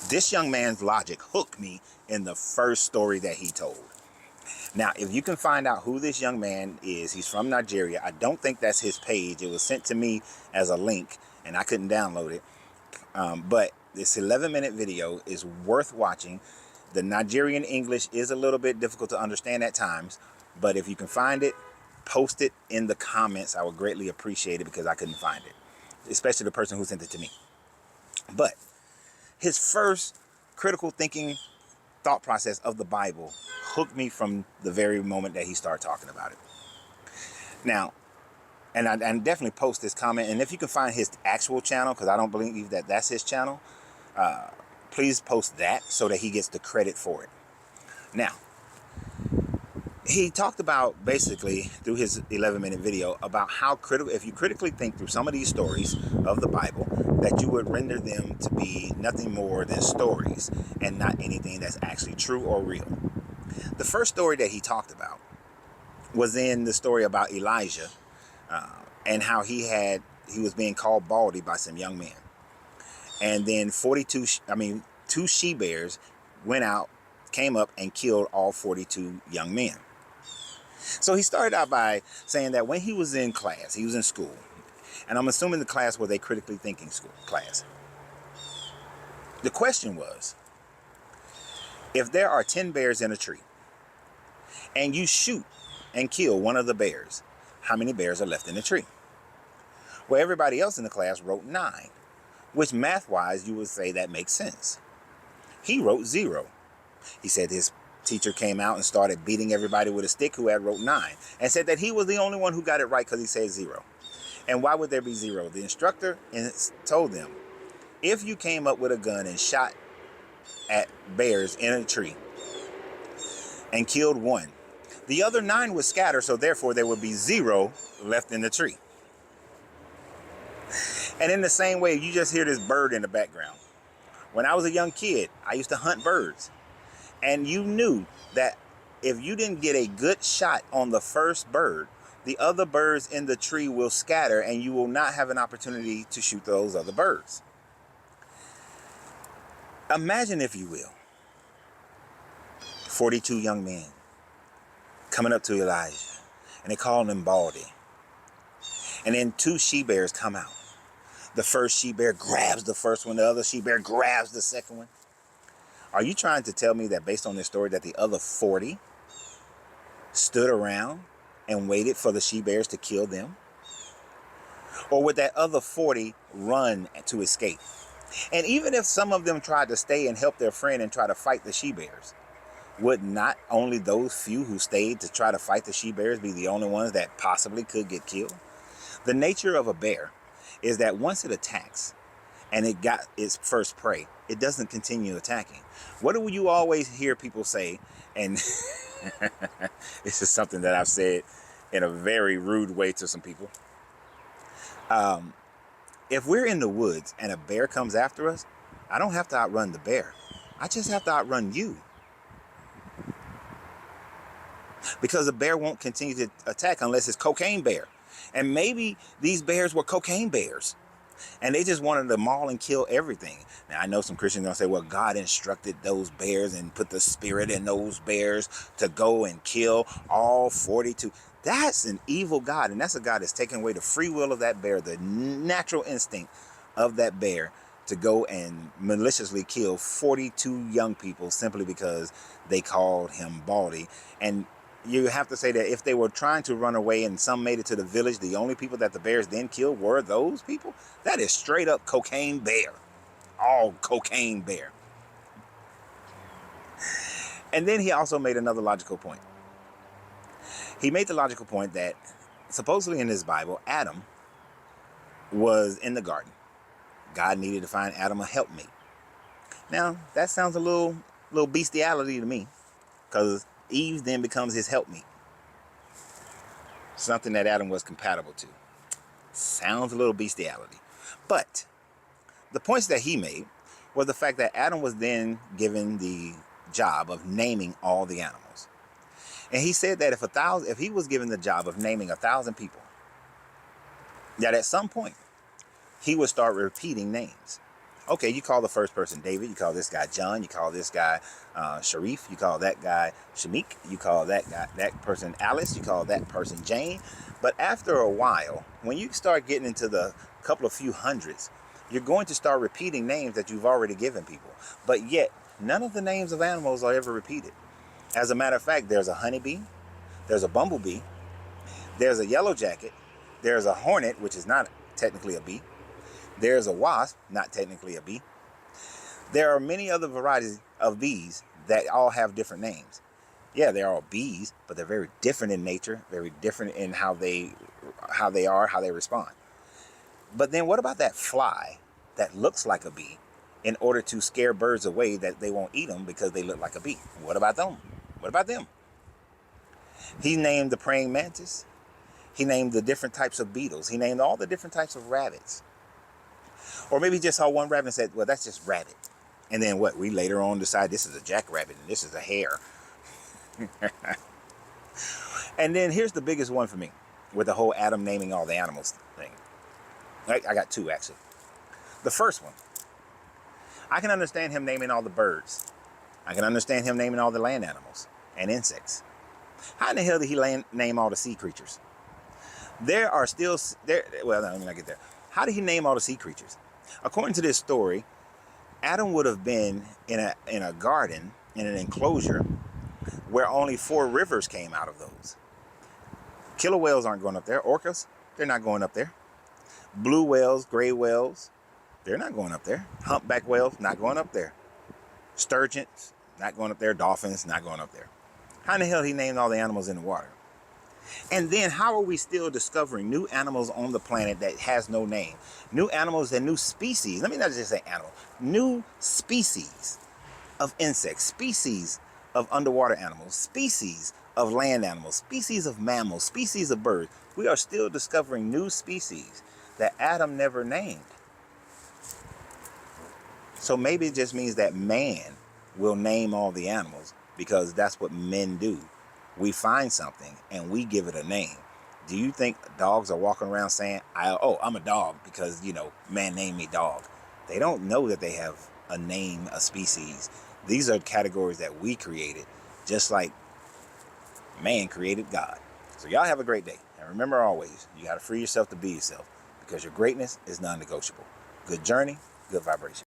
This young man's logic hooked me in the first story that he told. Now, if you can find out who this young man is, he's from Nigeria. I don't think that's his page. It was sent to me as a link, and I couldn't download it. But this 11-minute video is worth watching. The Nigerian English is a little bit difficult to understand at times, but if you can find it, post it in the comments. I would greatly appreciate it because I couldn't find it, especially the person who sent it to me. But his first critical thinking thought process of the Bible hooked me from the very moment that he started talking about it. Now, and I definitely post this comment, and if you can find his actual channel, because I don't believe that that's his channel, please post that so that he gets the credit for it. Now, he talked about basically through his 11-minute video about how critical, if you critically think through some of these stories of the Bible, that you would render them to be nothing more than stories and not anything that's actually true or real. The first story that he talked about was in the story about Elijah and how he was being called baldy by some young men. And then 2 she-bears went out, came up and killed all 42 young men. So he started out by saying that when he was in class, he was in school, and I'm assuming the class was a critically thinking school class. The question was, if there are 10 bears in a tree and you shoot and kill one of the bears, how many bears are left in the tree? Well, everybody else in the class wrote 9, which math-wise you would say that makes sense. He wrote 0. He said his teacher came out and started beating everybody with a stick who had wrote 9 and said that he was the only one who got it right because he said 0. And why would there be 0? The instructor told them, if you came up with a gun and shot at bears in a tree and killed one, the other 9 would scatter, so therefore there would be 0 left in the tree. And in the same way, you just hear this bird in the background. When I was a young kid, I used to hunt birds. And you knew that if you didn't get a good shot on the first bird, the other birds in the tree will scatter and you will not have an opportunity to shoot those other birds. Imagine, if you will, 42 young men coming up to Elijah, and they call him baldy. And then 2 she-bears come out. The first she-bear grabs the first one, the other she-bear grabs the second one. Are you trying to tell me that based on this story that the other 40 stood around and waited for the she-bears to kill them? Or would that other 40 run to escape? And even if some of them tried to stay and help their friend and try to fight the she-bears, would not only those few who stayed to try to fight the she-bears be the only ones that possibly could get killed? The nature of a bear is that once it attacks and it got its first prey, it doesn't continue attacking. What do you always hear people say? And this is something that I've said in a very rude way to some people. If we're in the woods and a bear comes after us, I don't have to outrun the bear. I just have to outrun you. Because the bear won't continue to attack unless it's cocaine bear. And maybe these bears were cocaine bears, and they just wanted to maul and kill everything. Now, I know some Christians are going to say, well, God instructed those bears and put the spirit in those bears to go and kill all 42. That's an evil God, and that's a God that's taking away the free will of that bear, the natural instinct of that bear to go and maliciously kill 42 young people simply because they called him baldy. And you have to say that if they were trying to run away and some made it to the village, the only people that the bears then killed were those people. That is straight up cocaine bear. All cocaine bear. And then he also made another logical point. He made the logical point that supposedly in his Bible, Adam was in the garden. God needed to find Adam a helpmate. Now, that sounds a little bestiality to me, because Eve then becomes his helpmeet. Something that Adam was compatible to. Sounds a little bestiality. But the points that he made was the fact that Adam was then given the job of naming all the animals. And he said that if he was given the job of naming 1,000 people, that at some point he would start repeating names. Okay, you call the first person David, you call this guy John, you call this guy Sharif, you call that guy Shamik, you call that person Alice, you call that person Jane. But after a while, when you start getting into the couple of few hundreds, you're going to start repeating names that you've already given people. But yet, none of the names of animals are ever repeated. As a matter of fact, there's a honeybee, there's a bumblebee, there's a yellow jacket, there's a hornet, which is not technically a bee, there's a wasp, not technically a bee. There are many other varieties of bees that all have different names. Yeah, they're all bees, but they're very different in nature, very different in how they respond. But then what about that fly that looks like a bee in order to scare birds away that they won't eat them because they look like a bee? What about them? What about them? He named the praying mantis. He named the different types of beetles. He named all the different types of rabbits. Or maybe he just saw one rabbit and said, well, that's just rabbit. And then what? We later on decide this is a jackrabbit and this is a hare. And then here's the biggest one for me with the whole Adam naming all the animals thing. I got two, actually. The first one, I can understand him naming all the birds. I can understand him naming all the land animals and insects. How in the hell did he name all the sea creatures? There are still, well, let me not get there. How did he name all the sea creatures? According to this story, Adam would have been in a garden, in an enclosure, where only 4 rivers came out of those. Killer whales aren't going up there. Orcas, they're not going up there. Blue whales, gray whales, they're not going up there. Humpback whales, not going up there. Sturgeons, not going up there. Dolphins, not going up there. How in the hell he named all the animals in the water? And then how are we still discovering new animals on the planet that has no name? New animals and new species. Let me not just say animal. New species of insects, species of underwater animals, species of land animals, species of mammals, species of birds. We are still discovering new species that Adam never named. So maybe it just means that man will name all the animals because that's what men do. We find something and we give it a name. Do you think dogs are walking around saying, I'm a dog because, man named me dog? They don't know that they have a name, a species. These are categories that we created, just like man created God. So y'all have a great day. And remember always, you got to free yourself to be yourself because your greatness is non-negotiable. Good journey, good vibration.